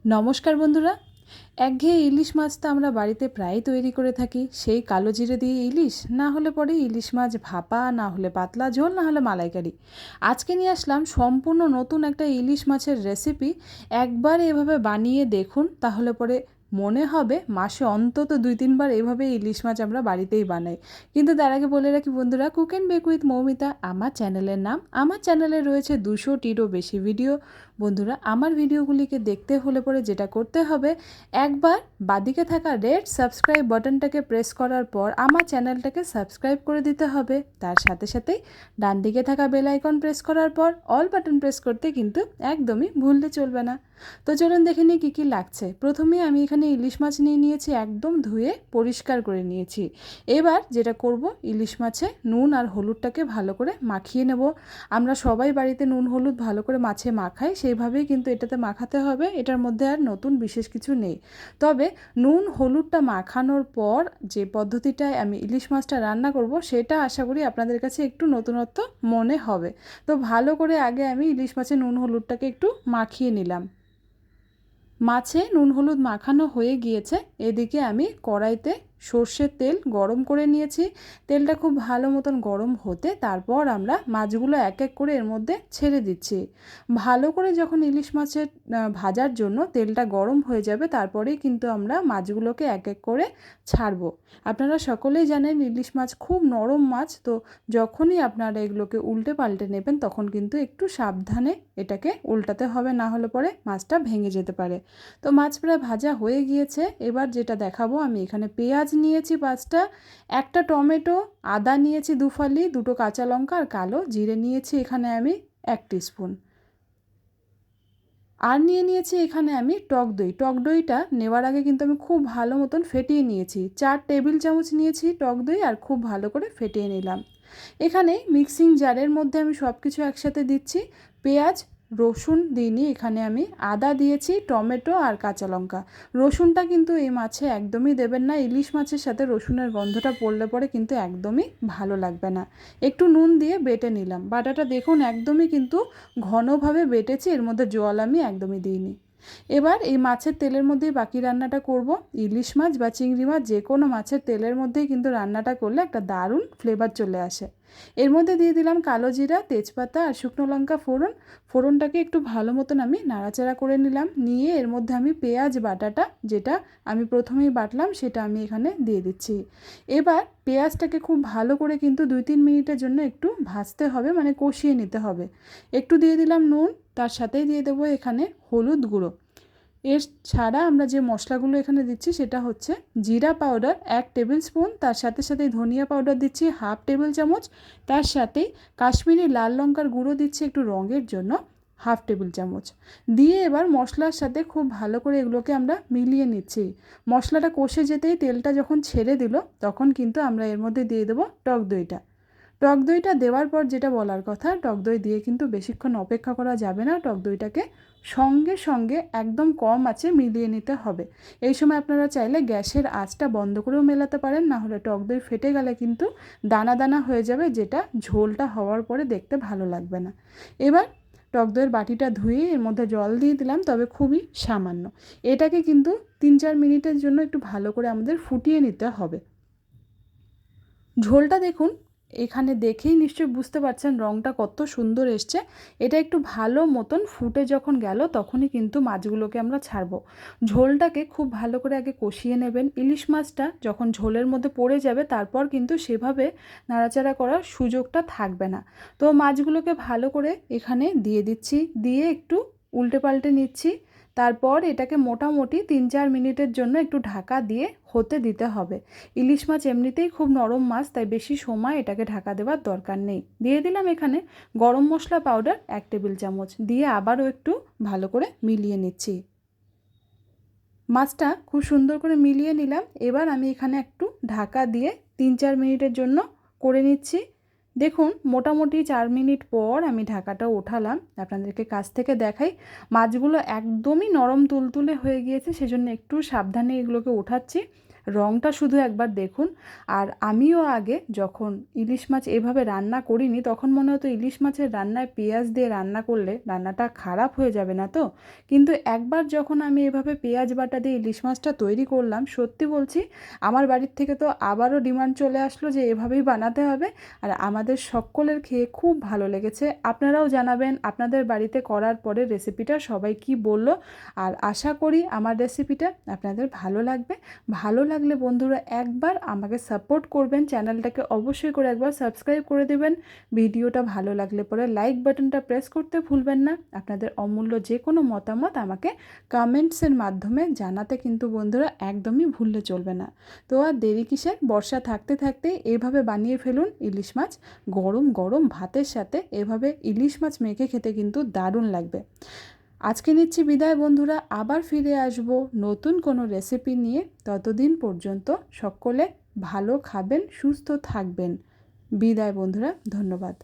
নমস্কার বন্ধুরা। একঘেয়ে ইলিশ মাছ তো আমরা বাড়িতে প্রায় তৈরি করে থাকি, সেই কালো জিরে দিয়ে ইলিশ, না হলে পরে ইলিশ মাছ ভাপা, না হলে পাতলা ঝোল, না হলে মালাইকারি। আজকে নিয়ে আসলাম সম্পূর্ণ নতুন একটা ইলিশ মাছের রেসিপি। একবার এভাবে বানিয়ে দেখুন, তাহলে পরে মনে হবে মাসে অন্তত 2-3 বার এভাবে ইলিশ মাছ আমরা বাড়িতেই বানাই। কিন্তু তার আগে বলে রাখি বন্ধুরা, cook and bake with Moumita আমার চ্যানেলের নাম। আমার চ্যানেলে রয়েছে 200টিরও বেশি ভিডিও। বন্ধুরা, আমার ভিডিওগুলিকে দেখতে হলে পরে যেটা করতে হবে, একবার বাদিকে থাকা রেড সাবস্ক্রাইব বাটনটাকে প্রেস করার পর আমার চ্যানেলটাকে সাবস্ক্রাইব করে দিতে হবে। তার সাথে সাথেই ডান দিকে থাকা বেল আইকন প্রেস করার পর অল বাটন প্রেস করতে কিন্তু একদমই ভুললে চলবে না। তো চলুন দেখে নিই কী কী লাগছে। প্রথমেই আমি এখানে ইলিশ মাছ নিয়ে নিয়েছি, একদম ধুয়ে পরিষ্কার করে নিয়েছি। এবার যেটা করব, ইলিশ মাছে নুন আর হলুদটাকে ভালো করে মাখিয়ে নেব। আমরা সবাই বাড়িতে নুন হলুদ ভালো করে মাছে মাখাই, সেইভাবেই কিন্তু এটাতে মাখাতে হবে। এটার মধ্যে আর নতুন বিশেষ কিছু নেই। তবে নুন হলুদটা মাখানোর পর যে পদ্ধতিটায় আমি ইলিশ মাছটা রান্না করব, সেটা আশা করি আপনাদের কাছে একটু নতুনত্ব মনে হবে। তো ভালো করে আগে আমি ইলিশ মাছে নুন হলুদটাকে একটু মাখিয়ে নিলাম। মাছে নুন হলুদ মাখানো হয়ে গিয়েছে। এদিকে আমি কড়াইতে সর্ষের তেল গরম করে নিয়েছি। তেলটা খুব ভালো মতন গরম হতে তারপর আমরা মাছগুলো এক এক করে এর মধ্যে ছেড়ে দিচ্ছি। ভালো করে যখন ইলিশ মাছের ভাজার জন্য তেলটা গরম হয়ে যাবে, তারপরেই কিন্তু আমরা মাছগুলোকে এক এক করে ছাড়বো। আপনারা সকলেই জানেন ইলিশ মাছ খুব নরম মাছ, তো যখনই আপনারা এগুলোকে উল্টে পাল্টে নেবেন তখন কিন্তু একটু সাবধানে এটাকে উল্টাতে হবে, না হলে পরে মাছটা ভেঙে যেতে পারে। তো মাছ প্রায় ভাজা হয়ে গিয়েছে। এবার যেটা দেখাবো, আমি এখানে পেঁয়াজ নিয়েছি 5টা, একটা টমেটো, আদা নিয়েছি 2 ফালি, 2টো কাঁচা লঙ্কা আর কালো জিরে নিয়েছি এখানে আমি 1 টিস্পুন। আর নিয়ে নিয়েছি এখানে আমি টক দই। টক দইটা নেওয়ার আগে কিন্তু আমি খুব ভালো মতন ফেটিয়ে নিয়েছি। 4 টেবিল চামচ নিয়েছি টক দই আর খুব ভালো করে ফেটিয়ে নিলাম। এখানে মিক্সিং জারের মধ্যে আমি সব কিছু একসাথে দিচ্ছি। পেঁয়াজ রসুন দিইনি, এখানে আমি আদা দিয়েছি, টমেটো আর কাঁচা লঙ্কা। রসুনটা কিন্তু এই মাছে একদমই দেবেন না, ইলিশ মাছের সাথে রসুনের গন্ধটা পড়লে পরে কিন্তু একদমই ভালো লাগবে না। একটু নুন দিয়ে বেটে নিলাম। বাটাটা দেখুন একদমই কিন্তু ঘনভাবে বেটেছি, এর মধ্যে জল আমি একদমই দিইনি। এবার এই মাছের তেলের মধ্যেই বাকি রান্নাটা করব। ইলিশ মাছ বা চিংড়ি মাছ যে কোনো মাছের তেলের মধ্যেই কিন্তু রান্নাটা করলে একটা দারুণ ফ্লেভার চলে আসে। এর মধ্যে দিয়ে দিলাম কালো জিরা, তেজপাতা আর শুকনো লঙ্কা ফোড়ন। ফোড়নটাকে একটু ভালো মতন আমি নাড়াচাড়া করে নিলাম। নিয়ে এর মধ্যে আমি পেঁয়াজ বাটাটা, যেটা আমি প্রথমেই বাটলাম, সেটা আমি এখানে দিয়ে দিচ্ছি। এবার পেঁয়াজটাকে খুব ভালো করে কিন্তু 2-3 মিনিটের জন্য একটু ভাজতে হবে, মানে কষিয়ে নিতে হবে। একটু দিয়ে দিলাম নুন, তার সাথেই দিয়ে দেবো এখানে হলুদ গুঁড়ো। এর ছাড়া আমরা যে মশলাগুলো এখানে দিচ্ছি সেটা হচ্ছে জিরা পাউডার 1 টেবিল স্পুন, তার সাথে সাথে ধনিয়া পাউডার দিচ্ছি 1/2 টেবিল চামচ, তার সাথেই কাশ্মীরি লাল লঙ্কার গুঁড়ো দিচ্ছি একটু রঙের জন্য 1/2 টেবিল চামচ। দিয়ে এবার মশলার সাথে খুব ভালো করে এগুলোকে আমরা মিলিয়ে নিচ্ছি। মশলাটা কষে যেতেই তেলটা যখন ছেড়ে দিল, তখন কিন্তু আমরা এর মধ্যে দিয়ে দেবো টক দইটা। টক দইটা দেওয়ার পর যেটা বলার কথা, টক দই দিয়ে কিন্তু বেশিক্ষণ অপেক্ষা করা যাবে না। টক দইটাকে সঙ্গে সঙ্গে একদম কম আঁচে মিলিয়ে নিতে হবে। এই সময় আপনারা চাইলে গ্যাসের আঁচটা বন্ধ করেও মেলাতে পারেন, না হলে টক দই ফেটে গেলে কিন্তু দানা দানা হয়ে যাবে, যেটা ঝোলটা হওয়ার পরে দেখতে ভালো লাগবে না। এবার টক দইয়ের বাটিটা ধুয়ে এর মধ্যে জল দিয়ে দিলাম, তবে খুবই সামান্য। এটাকে কিন্তু 3-4 মিনিটের জন্য একটু ভালো করে আমাদের ফুটিয়ে নিতে হবে। ঝোলটা দেখুন, এখানে দেখেই নিশ্চয়ই বুঝতে পারছেন রঙটা কত সুন্দর এসছে। এটা একটু ভালো মতন ফুটে যখন গেল, তখনই কিন্তু মাছগুলোকে আমরা ছাড়বো। ঝোলটাকে খুব ভালো করে আগে কষিয়ে নেবেন। ইলিশ মাছটা যখন ঝোলের মধ্যে পড়ে যাবে, তারপর কিন্তু সেভাবে নাড়াচাড়া করার সুযোগটা থাকবে না। তো মাছগুলোকে ভালো করে এখানে দিয়ে দিচ্ছি, দিয়ে একটু উল্টে পাল্টে নিচ্ছি। তারপর এটাকে মোটামুটি 3-4 মিনিটের জন্য একটু ঢাকা দিয়ে হতে দিতে হবে। ইলিশ মাছ এমনিতেই খুব নরম মাছ, তাই বেশি সময় এটাকে ঢাকা দেওয়ার দরকার নেই। দিয়ে দিলাম এখানে গরম মশলা পাউডার 1 টেবিল চামচ, দিয়ে আবারও একটু ভালো করে মিলিয়ে নিচ্ছি। মাছটা খুব সুন্দর করে মিলিয়ে নিলাম। এবার আমি এখানে একটু ঢাকা দিয়ে 3-4 মিনিটের জন্য করে নিচ্ছি। দেখুন মোটামুটি 4 মিনিট পর আমি ঢাকাটা ওঠালাম, আপনাদেরকে কাছ থেকে দেখাই। মাছগুলো একদমই নরম তুলতুলে হয়ে গিয়েছে, সেজন্য একটু সাবধানে এগুলোকে ওঠাচ্ছি। রঙটা শুধু একবার দেখুন। আর আমিও আগে যখন ইলিশ মাছ এভাবে রান্না করিনি তখন মনে হতো ইলিশ মাছের রান্নায় পেঁয়াজ দিয়ে রান্না করলে রান্নাটা খারাপ হয়ে যাবে না তো, কিন্তু একবার যখন আমি এভাবে পেঁয়াজ বাটা দিয়ে ইলিশ মাছটা তৈরি করলাম, সত্যি বলছি আমার বাড়ির থেকে তো আবারও ডিমান্ড চলে আসলো যে এভাবেই বানাতে হবে। আর আমাদের সকলের খেয়ে খুব ভালো লেগেছে। আপনারাও জানাবেন আপনাদের বাড়িতে করার পরে রেসিপিটা সবাই কি বলল। আর আশা করি আমার রেসিপিটা আপনাদের ভালো লাগবে। ভালো লাগলে বন্ধুরা একবার আমাকে সাপোর্ট করবেন, চ্যানেলটাকে অবশ্যই করে একবার সাবস্ক্রাইব করে দেবেন। ভিডিওটা ভালো লাগলে পরে লাইক বাটনটা প্রেস করতে ভুলবেন না। আপনাদের অমূল্য যে কোনো মতামত আমাকে কমেন্টসের মাধ্যমে জানাতে কিন্তু বন্ধুরা একদমই ভুললে চলবে না। তো আর দেরি কিসের, বর্ষা থাকতে থাকতে এভাবে বানিয়ে ফেলুন ইলিশ মাছ। গরম গরম ভাতের সাথে এভাবে ইলিশ মাছ মেখে খেতে কিন্তু দারুণ লাগবে। আজকে নিচ্ছি বিদায় বন্ধুরা, আবার ফিরে আসব নতুন কোনো রেসিপি নিয়ে। ততদিন পর্যন্ত সকলে ভালো খাবেন, সুস্থ থাকবেন। বিদায় বন্ধুরা, ধন্যবাদ।